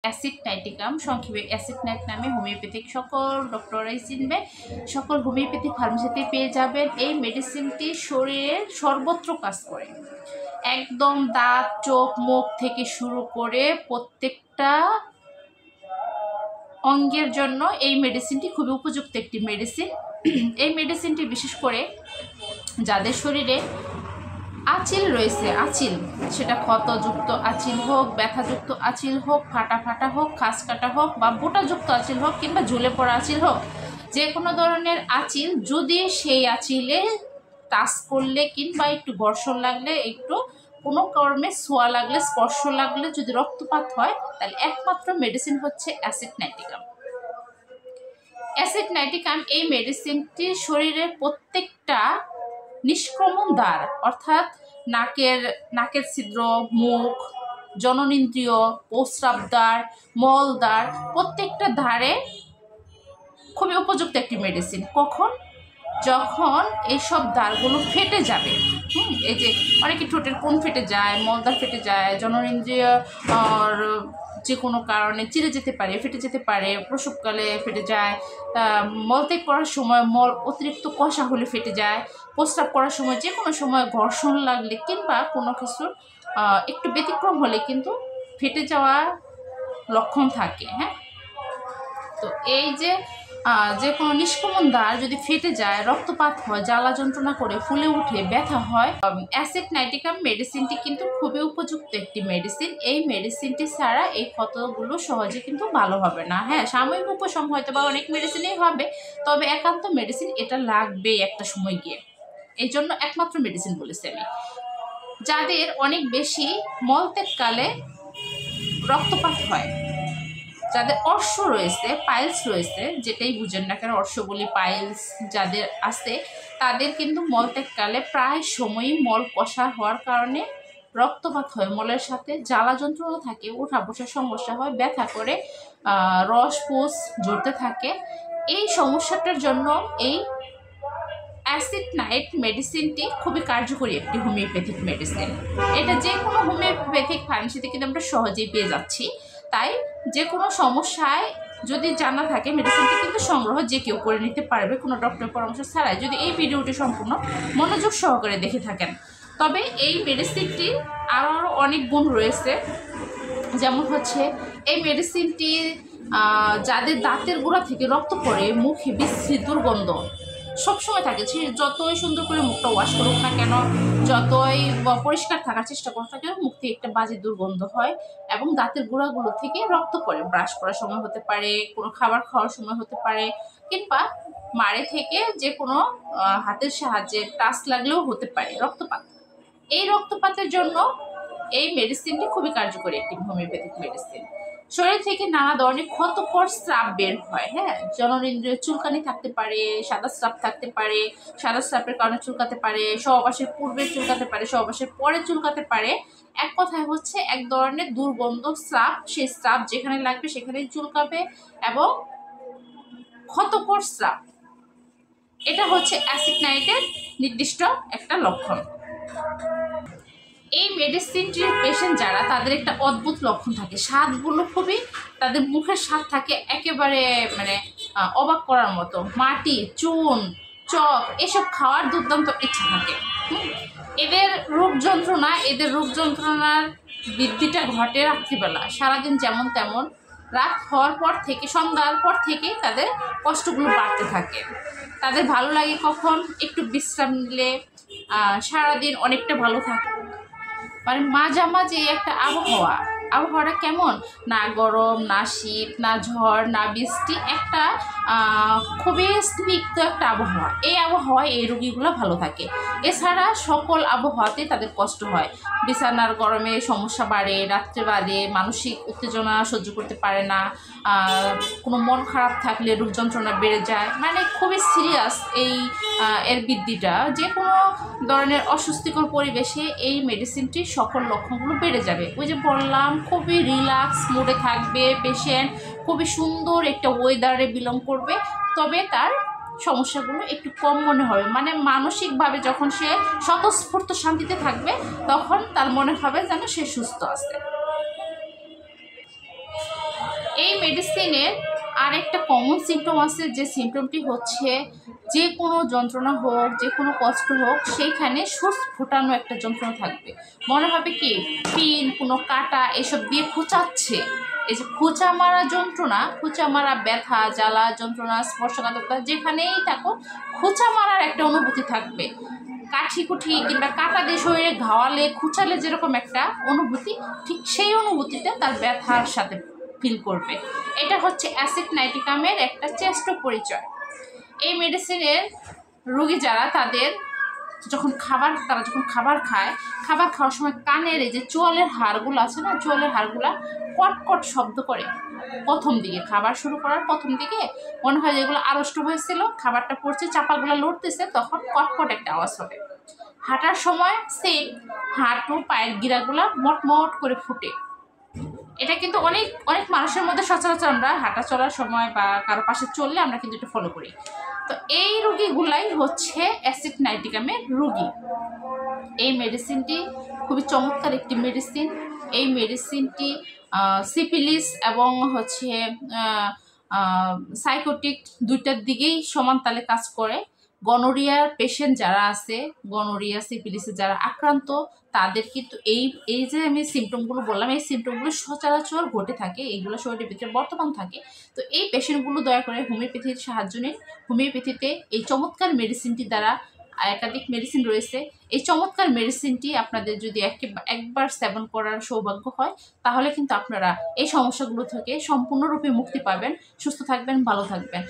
Acid nitricum, সংক্ষেপে acid night নামে homeopathic সকল ডক্টরাই চিনবে, সকল হোমিওপ্যাথিক ফার্মেসিতে পেয়ে যাবেন। এই মেডিসিনটি শরীরের সর্বত্র কাজ করে, একদম দাঁত, চোখ, মুখ থেকে শুরু করে প্রত্যেকটা অঙ্গের জন্য এই মেডিসিনটি খুবই উপযুক্ত একটি মেডিসিন। এই মেডিসিনটি বিশেষ করে যাদের শরীরে আঁচিল রয়েছে, আঁচিল, সেটা ক্ষতযুক্ত আঁচিল হোক, ব্যথাযুক্ত আঁচিল হোক, ফাটা ফাটা হোক, খাস কাটা হোক, বা বোটাযুক্ত আঁচিল হোক, কিংবা ঝুলে পড়া আঁচিল হোক, যে কোনো ধরনের আঁচিল যদি সেই আঁচিলে টাচ করলে কিংবা একটু ঘর্ষণ লাগলে, একটু কোনো কর্মে ছোঁয়া লাগলে, স্পর্শ লাগলে যদি রক্তপাত হয়, তাহলে একমাত্র মেডিসিন হচ্ছে অ্যাসিড নাইট্রিকাম। অ্যাসিড নাইট্রিকাম এই মেডিসিনটি শরীরের প্রত্যেকটা নিষ্ক্রমণ দ্বার, অর্থাৎ নাকের ছিদ্র, মুখ, জননেন্দ্রিয়, প্রস্রাবদ্বার, মলদ্বার, প্রত্যেকটা ধারে খুবই উপযুক্ত একটি মেডিসিন। কখন? যখন এইসব দ্বারগুলো ফেটে যাবে। এই যে অনেকে ঠোঁটের কোণ ফেটে যায়, মলদ্বার ফেটে যায়, জননেন্দ্রিয় যে কোনো কারণে চিরে যেতে পারে, ফেটে যেতে পারে, প্রসবকালে ফেটে যায়, মলত্যাগ করার সময় মল অতিরিক্ত কষা হলে ফেটে যায়, প্রস্রাব করার সময় যে কোনো সময় ঘর্ষণ লাগলে কিংবা কোনো কিছুর একটু ব্যতিক্রম হলে কিন্তু ফেটে যাওয়ার লক্ষণ থাকে। হ্যাঁ, তো এই যে কোনো নিষ্ক্রমণ দ্বার যদি ফেটে যায়, রক্তপাত হয়, জ্বালা যন্ত্রণা করে, ফুলে উঠে, ব্যথা হয়, অ্যাসিড নাইট্রিকাম মেডিসিনটি কিন্তু খুবই উপযুক্ত একটি মেডিসিন। এই মেডিসিনটি ছাড়া এই ক্ষতগুলো সহজে কিন্তু ভালো হবে না। হ্যাঁ, সাময়িক উপশম হয়তো বা অনেক মেডিসিনেই হবে, তবে একান্ত মেডিসিন এটা লাগবে একটা সময় গিয়ে। এই জন্য একমাত্র মেডিসিন বলেছি আমি। যাদের অনেক বেশি মলত্যাগকালে রক্তপাত হয়, যাদের অর্শ রয়েছে, পাইলস রয়েছে, যেটাই বুঝেন না কেন, অর্শ বলি, পাইলস যাদের আছে, তাদের কিন্তু মলত্যাগকালে প্রায় সময়ই মল কষা হওয়ার কারণে রক্তপাত হয়, মলের সাথে জ্বালা যন্ত্রণা থাকে, ওঠা বসার সমস্যা হয়, ব্যথা করে, রস পুষ ঝরতে থাকে। এই সমস্যাটার জন্য এই অ্যাসিড নাইট মেডিসিনটি খুবই কার্যকরী একটি হোমিওপ্যাথিক মেডিসিন। এটা যে কোনো হোমিওপ্যাথিক ফার্মেসিতে কিন্তু আমরা সহজেই পেয়ে যাচ্ছি। তাই যে কোনো সমস্যায় যদি জানা থাকে, মেডিসিনটি কিন্তু সংগ্রহ যে কেউ করে নিতে পারবে কোনো ডক্টরের পরামর্শ ছাড়াই, যদি এই ভিডিওটি সম্পূর্ণ মনোযোগ সহকারে দেখে থাকেন। তবে এই মেডিসিনটির আরও অনেক গুণ রয়েছে। যেমন হচ্ছে এই মেডিসিনটি যাদের দাঁতের গোড়া থেকে রক্ত পড়ে, মুখে বিশ্রী দুর্গন্ধ সবসময় থাকে, সে যতই সুন্দর করে মুখটা ওয়াশ করুক না কেন, যতই পরিষ্কার থাকার চেষ্টা করুক না কেন, মুখ থেকে একটা বাজে দুর্গন্ধ হয় এবং দাঁতের গোড়াগুলো থেকে রক্ত পড়ে। ব্রাশ করার সময় হতে পারে, কোনো খাবার খাওয়ার সময় হতে পারে, কিংবা মাড়ি থেকে যে কোনো হাতের সাহায্যে টাচ লাগলেও হতে পারে রক্তপাত। এই রক্তপাতের জন্য এই মেডিসিনটি খুবই কার্যকরী একটি হোমিওপ্যাথিক মেডিসিন। শরীর থেকে নানা ধরনের ক্ষতকর স্রাব বের হয়। হ্যাঁ, জননেন্দ্রিয় চুলকানি থাকতে পারে, সাদা স্রাব থাকতে পারে, সাদা স্রাবের কারণে চুলকাতে পারে, সহবাসের পূর্বে চুলকাতে পারে, সহবাসের পরে চুলকাতে পারে। এক কথায় হচ্ছে এক ধরনের দুর্গন্ধ স্রাব, সেই স্রাব যেখানে লাগবে সেখানেই চুলকাবে এবং ক্ষতকর স্রাব, এটা হচ্ছে অ্যাসিড নাইটের নির্দিষ্ট একটা লক্ষণ। এই মেডিসিনটির পেশেন্ট যারা, তাদের একটা অদ্ভুত লক্ষণ থাকে, স্বাদগুলো খুবই, তাদের মুখের স্বাদ থাকে একেবারে মানে অবাক করার মতো। মাটি, চুন, চক এসব খাওয়ার দুর্দান্ত ইচ্ছা থাকে। এদের রোগ যন্ত্রণার বৃদ্ধিটা ঘটে রাত্রিবেলা, সারাদিন যেমন তেমন, রাত হওয়ার পর থেকে, সন্ধ্যার পর থেকে তাদের কষ্টগুলো বাড়তে থাকে। তাদের ভালো লাগে কখন? একটু বিশ্রাম নিলে সারাদিন অনেকটা ভালো থাকে। মানে মাঝামাঝি একটা আবহাওয়াটা কেমন, না গরম, না শীত, না ঝড়, না বৃষ্টি, একটা খুবই স্নিগ্ধ একটা আবহাওয়া। এই আবহাওয়ায় এই রোগীগুলো ভালো থাকে। এছাড়া সকল আবহাওয়াতে তাদের কষ্ট হয়, বিছানার গরমে সমস্যা বাড়ে, রাত্রে বাড়ে, মানসিক উত্তেজনা সহ্য করতে পারে না, কোনো মন খারাপ থাকলে রোগ যন্ত্রণা বেড়ে যায়, মানে খুবই সিরিয়াস এর বৃদ্ধিটা। যে কোনো ধরনের অস্বস্তিকর পরিবেশে এই মেডিসিনটির সকল লক্ষণগুলো বেড়ে যাবে। ওই যে বললাম, খুবই রিল্যাক্স মুডে থাকবে পেশেন্ট, খুবই সুন্দর একটা ওয়েদারে বিলং করবে, তবে তার সমস্যাগুলো একটু কম মনে হবে। মানে মানসিকভাবে যখন সে স্বতঃস্ফূর্ত শান্তিতে থাকবে, তখন তার মনে হবে যেন সে সুস্থ আছে। এই মেডিসিনের আরেকটা কমন সিমটম আছে, যে সিমটমটি হচ্ছে যে কোনো যন্ত্রণা হোক, যে কোনো কষ্ট হোক, সেইখানে সুচ ফোটানো একটা যন্ত্রণা থাকবে। মনে হবে কি পিন, কোনো কাটা এসব দিয়ে খোঁচাচ্ছে। এই যে খোঁচা মারা যন্ত্রণা, খোঁচা মারা ব্যথা, জ্বালা যন্ত্রণা, স্পর্শকাতরতা, যেখানেই থাকো খোঁচা মারার একটা অনুভূতি থাকবে। কাঠি কিংবা কাটা দিয়ে শরীরে ঘাওয়ালে, খুঁচালে যেরকম একটা অনুভূতি, ঠিক সেই অনুভূতিটা তার ব্যথার সাথে ফিল করবে। এটা হচ্ছে অ্যাসিড নাইট্রিকামের একটা শ্রেষ্ঠ পরিচয়। এই মেডিসিনের রোগী যারা, তারা যখন খাবার খায়, খাবার খাওয়ার সময় কানের এই যে চোয়ালের হাড়গুলো আছে না, চোয়ালের হাড়গুলা কটকট শব্দ করে। প্রথম দিকে খাবার শুরু করার প্রথম দিকে মনে হয় যেগুলো আড়ষ্ট হয়েছিল, খাবারটা পড়ছে, চাপাগুলো লড়তেছে, তখন কটকট একটা আওয়াজ হবে। হাঁটার সময় সেম, হাঁটু পায়ের গিরাগুলা মটমট করে ফুটে। এটা কিন্তু অনেক অনেক মানুষের মধ্যে সচরাচর আমরা হাঁটা চলার সময় বা কারো পাশে চললে আমরা কিন্তু এটা ফলো করি। তো এই রোগীগুলাই হচ্ছে অ্যাসিড নাইট্রিকামের রোগী। এই মেডিসিনটি খুবই চমৎকার একটি মেডিসিন। এই মেডিসিনটি সিফিলিস এবং হচ্ছে সাইকোটিক দুইটার দিকেই সমান তালে কাজ করে। গনোরিয়ার পেশেন্ট যারা আছে, গনোরিয়া সিফিলিসে যারা আক্রান্ত, তাদের কিন্তু এই যে আমি সিমটমগুলো বললাম, এই সিমটমগুলো সচরাচর ঘটে থাকে, এইগুলো শরীরের ভিতরে বর্তমান থাকে। তো এই পেশেন্টগুলো দয়া করে হোমিওপ্যাথির সাহায্য নিন। হোমিওপ্যাথিতে এই চমৎকার মেডিসিনটি দ্বারা, একাধিক মেডিসিন রয়েছে, এই চমৎকার মেডিসিনটি আপনাদের যদি একবার সেবন করার সৌভাগ্য হয়, তাহলে কিন্তু আপনারা এই সমস্যাগুলো থেকে সম্পূর্ণরূপে মুক্তি পাবেন, সুস্থ থাকবেন, ভালো থাকবেন।